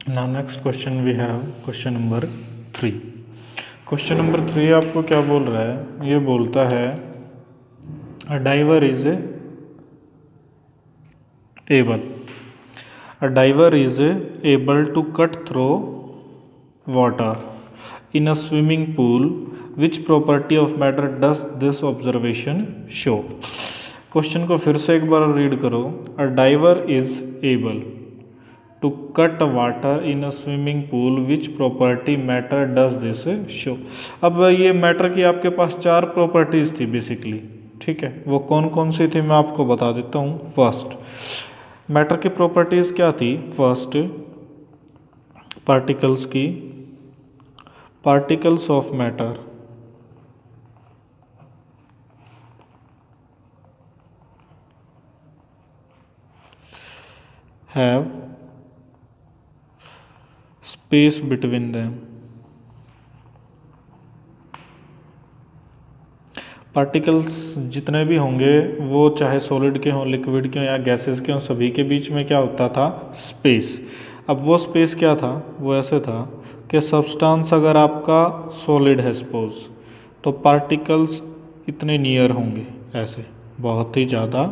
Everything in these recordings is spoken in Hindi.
Now next question we have question number 3. Question number 3 आपको क्या बोल रहा है? ये बोलता है a diver is able to cut through water in a swimming pool. Which property of matter does this observation show? Question को फिर से एक बार रीड करो. A diver is able to cut water in a swimming pool. Which property matter does this show? अब ये मैटर की आपके पास 4 प्रॉपर्टीज थी बेसिकली. ठीक है, वो कौन कौन सी थी मैं आपको बता देता हूँ. फर्स्ट, मैटर की प्रॉपर्टीज क्या थी? फर्स्ट, पार्टिकल्स की, particles of matter have space between them. Particles जितने भी होंगे वो चाहे सॉलिड के हों, लिक्विड के हों या गैसेस के हों, सभी के बीच में क्या होता था? स्पेस. अब वो स्पेस क्या था? वो ऐसे था कि सब्सटेंस अगर आपका सॉलिड है सपोज, तो पार्टिकल्स इतने नियर होंगे, ऐसे बहुत ही ज़्यादा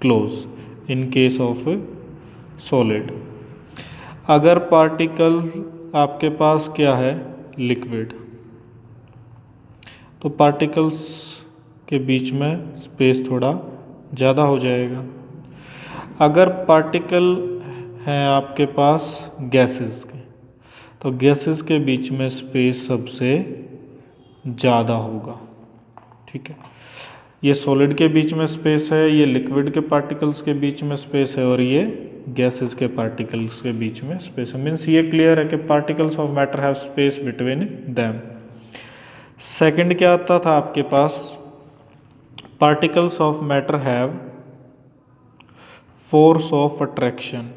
close in case of solid. अगर पार्टिकल आपके पास क्या है? लिक्विड, तो पार्टिकल्स के बीच में स्पेस थोड़ा ज़्यादा हो जाएगा. अगर पार्टिकल हैं आपके पास गैसेस के, तो गैसेस के बीच में स्पेस सबसे ज़्यादा होगा. ठीक है, ये सॉलिड के बीच में स्पेस है, ये लिक्विड के पार्टिकल्स के बीच में स्पेस है, और ये गैसेस के पार्टिकल्स के बीच में स्पेस है. मीन्स ये क्लियर है कि particles of matter have space between them. Second क्या आता था आपके पास? Particles of matter have force of attraction.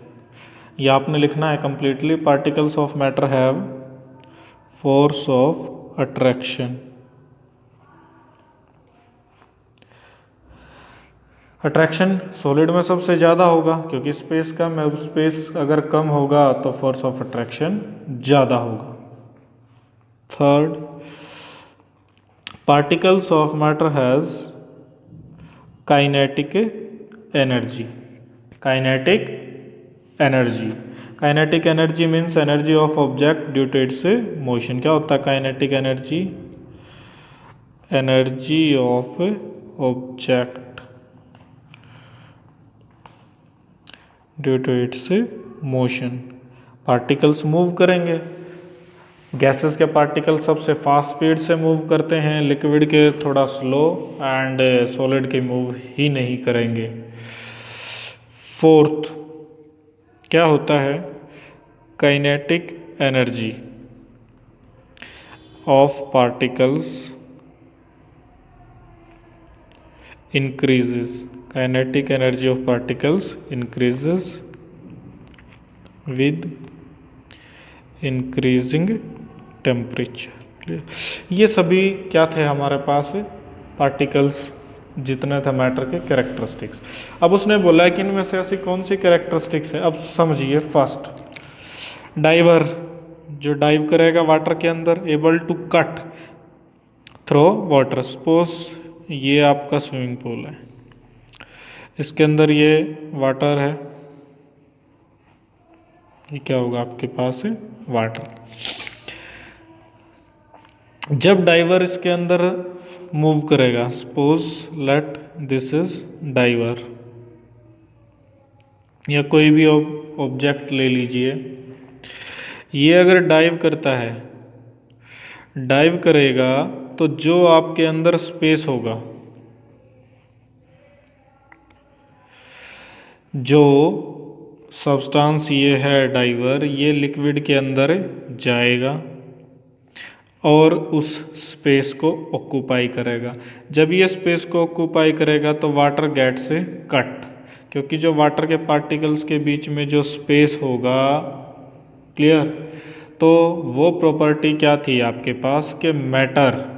ये आपने लिखना है completely. Particles of matter have force of attraction. Attraction solid में सबसे ज़्यादा होगा क्योंकि स्पेस कम है. स्पेस अगर कम होगा तो फोर्स ऑफ अट्रैक्शन ज़्यादा होगा. Third, particles of matter has kinetic energy. Kinetic energy, kinetic energy means energy of object due to its motion. क्या होता है kinetic energy? Energy of object due to its motion. Particles move करेंगे. गैसेस के पार्टिकल सबसे फास्ट स्पीड से मूव करते हैं, लिक्विड के थोड़ा स्लो, एंड सॉलिड के मूव ही नहीं करेंगे. फोर्थ क्या होता है? Kinetic energy of particles increases. Kinetic energy of particles increases with increasing temperature. ये सभी क्या थे हमारे पास? पार्टिकल्स जितने थे मैटर के कैरेक्टरिस्टिक्स. अब उसने बोला है कि इनमें से ऐसी कौन सी कैरेक्टरिस्टिक्स है. अब समझिए. फर्स्ट, डाइवर, जो डाइव करेगा वाटर के अंदर, able to cut through water. Suppose ये आपका स्विमिंग पूल है, इसके अंदर ये वाटर है, ये क्या होगा आपके पास है? वाटर. जब डाइवर इसके अंदर मूव करेगा, suppose let this is diver, या कोई भी ऑब्जेक्ट ले लीजिए, ये अगर डाइव करता है, डाइव करेगा तो जो आपके अंदर स्पेस होगा, जो सब्सटेंस ये है डाइवर, ये लिक्विड के अंदर जाएगा और उस स्पेस को ऑक्यूपाई करेगा. जब ये स्पेस को ऑक्यूपाई करेगा तो वाटर गेट से कट, क्योंकि जो वाटर के पार्टिकल्स के बीच में जो स्पेस होगा, क्लियर, तो वो प्रॉपर्टी क्या थी आपके पास कि matter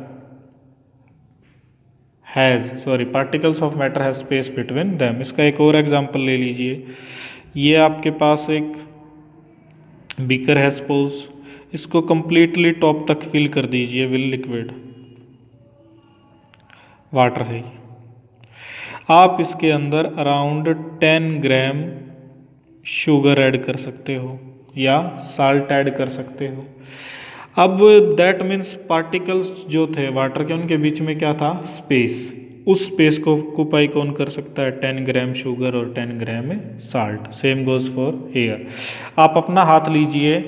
particles of matter has space between them. इसका एक और एग्जांपल ले लीजिए. ये आपके पास एक बीकर है सपोज, इसको कंप्लीटली टॉप तक फिल कर दीजिए विद लिक्विड, वाटर है ये। आप इसके अंदर अराउंड 10 ग्राम शुगर ऐड कर सकते हो या साल्ट ऐड कर सकते हो। अब दैट मीन्स पार्टिकल्स जो थे वाटर के, उनके बीच में क्या था, स्पेस। उस स्पेस को ऑक्यूपाई कौन कर सकता है, 10 ग्राम शुगर और 10 gram salt. Same goes for air. आप अपना हाथ लीजिए,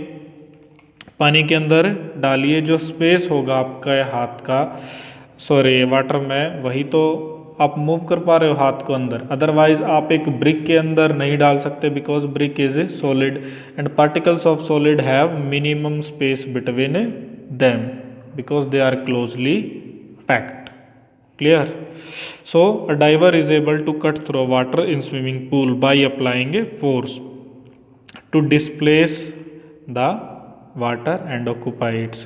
पानी के अंदर डालिए, जो स्पेस होगा आपका हाथ का, सॉरी वाटर में, वही तो आप मूव कर पा रहे हो हाथ को अंदर। अदरवाइज आप एक ब्रिक के अंदर नहीं डाल सकते, because brick is a solid and particles of solid have minimum space between them because they are closely packed. Clear? So a diver is able to cut through water in swimming pool by applying a force to displace the water and occupy its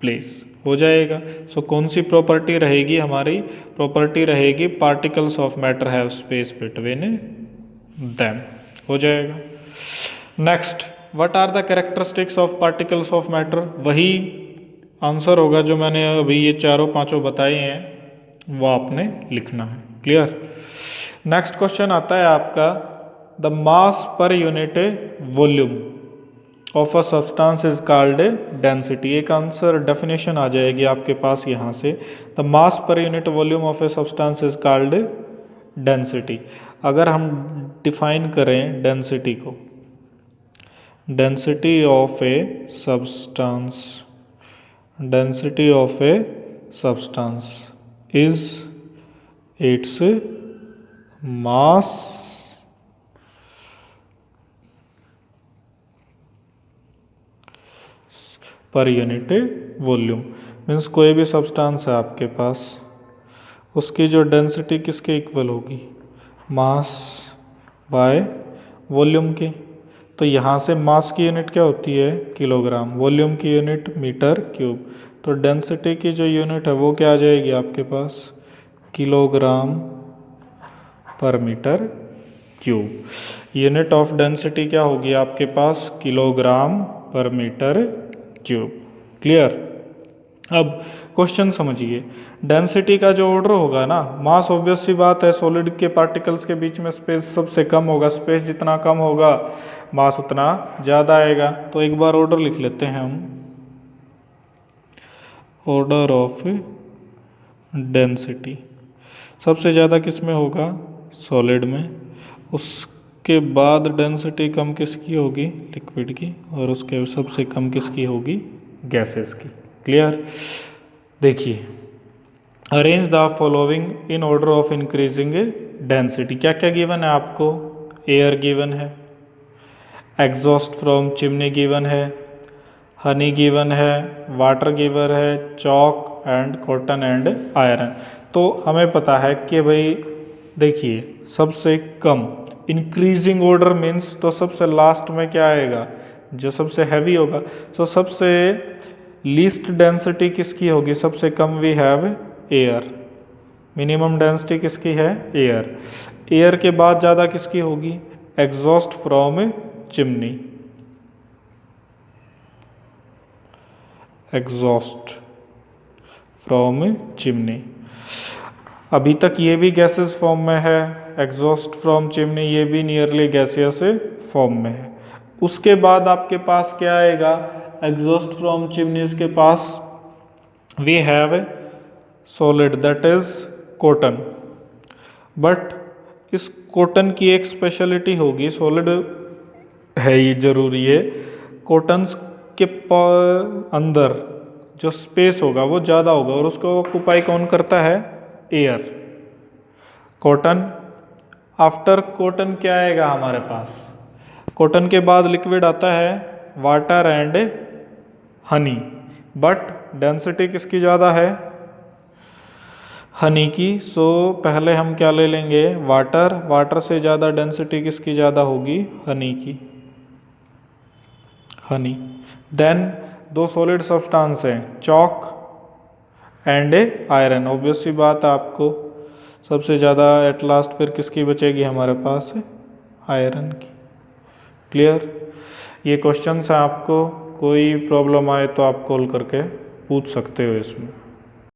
place. हो जाएगा। सो कौन सी प्रॉपर्टी रहेगी हमारी, प्रॉपर्टी रहेगी particles of matter have space between them. हो जाएगा। Next, what are the characteristics of particles of matter, वही आंसर होगा जो मैंने अभी ये चारों पांचों बताए हैं, वो आपने लिखना है। क्लियर? नेक्स्ट क्वेश्चन आता है आपका, the mass per unit volume of a substance is called density. एक आंसर डेफिनेशन आ जाएगी आपके पास यहाँ से, the mass per unit volume of a substance is called density. अगर हम डिफाइन करें डेंसिटी को, density of a substance, density of a substance is its mass per unit volume. Means कोई भी सब्सटेंस है आपके पास, उसकी जो डेंसिटी किसके इक्वल होगी, मास बाय वॉल्यूम की। तो यहाँ से मास की यूनिट क्या होती है, किलोग्राम, वॉल्यूम की यूनिट मीटर क्यूब। तो डेंसिटी की जो यूनिट है वो क्या आ जाएगी आपके पास, किलोग्राम पर metre cube. Unit of density क्या होगी आपके पास, किलोग्राम पर मीटर क्यूब। क्लियर? अब क्वेश्चन समझिए, डेंसिटी का जो ऑर्डर होगा ना, मास ऑब्वियस सी बात है, सॉलिड के पार्टिकल्स के बीच में स्पेस सबसे कम होगा, स्पेस जितना कम होगा मास उतना ज़्यादा आएगा। तो एक बार ऑर्डर लिख लेते हैं हम, ऑर्डर ऑफ डेंसिटी सबसे ज़्यादा किस में होगा, सॉलिड में। उसके बाद डेंसिटी कम किसकी होगी, लिक्विड की, और उसके सबसे कम किसकी होगी, गैसेस की। क्लियर? देखिए, arrange the following in order of increasing density. क्या क्या गिवन है आपको, एयर गिवन है, एग्जॉस्ट फ्रॉम चिमनी गिवन है, हनी गिवन है, वाटर गिवन है, chalk and cotton and iron. तो हमें पता है कि भाई देखिए, सबसे कम इंक्रीजिंग ऑर्डर मीन्स तो सबसे लास्ट में क्या आएगा, जो सबसे हैवी होगा। सो सबसे लीस्ट डेंसिटी किसकी होगी, सबसे कम we have air. Minimum density किसकी है, एयर। एयर के बाद ज़्यादा किसकी होगी, exhaust from chimney, exhaust from chimney. अभी तक ये भी गैसेस फॉर्म में है, एग्जॉस्ट फ्रॉम चिमनी ये भी नियरली गैसियस फॉर्म में है। उसके बाद आपके पास क्या आएगा, एग्जॉस्ट फ्रॉम चिमनीज के पास we have solid that is cotton. But इस कॉटन की एक स्पेशलिटी होगी, सॉलिड है ये जरूरी है, कॉटन के अंदर जो स्पेस होगा वो ज़्यादा होगा और उसको ऑक्यूपाई कौन करता है, एयर। कॉटन, आफ्टर कॉटन क्या आएगा हमारे पास, कॉटन के बाद लिक्विड आता है water and honey. But density किसकी ज़्यादा है, हनी की। सो पहले हम क्या ले लेंगे, वाटर, वाटर से ज़्यादा डेंसिटी किसकी ज़्यादा होगी, हनी की, हनी। देन दो सॉलिड सब्सटेंस हैं, चॉक एंड आयरन। ऑब्वियस सी बात है, आपको सबसे ज़्यादा एट लास्ट फिर किसकी बचेगी हमारे पास, आयरन की। क्लियर? ये क्वेश्चन है, आपको कोई प्रॉब्लम आए तो आप कॉल करके पूछ सकते हो इसमें।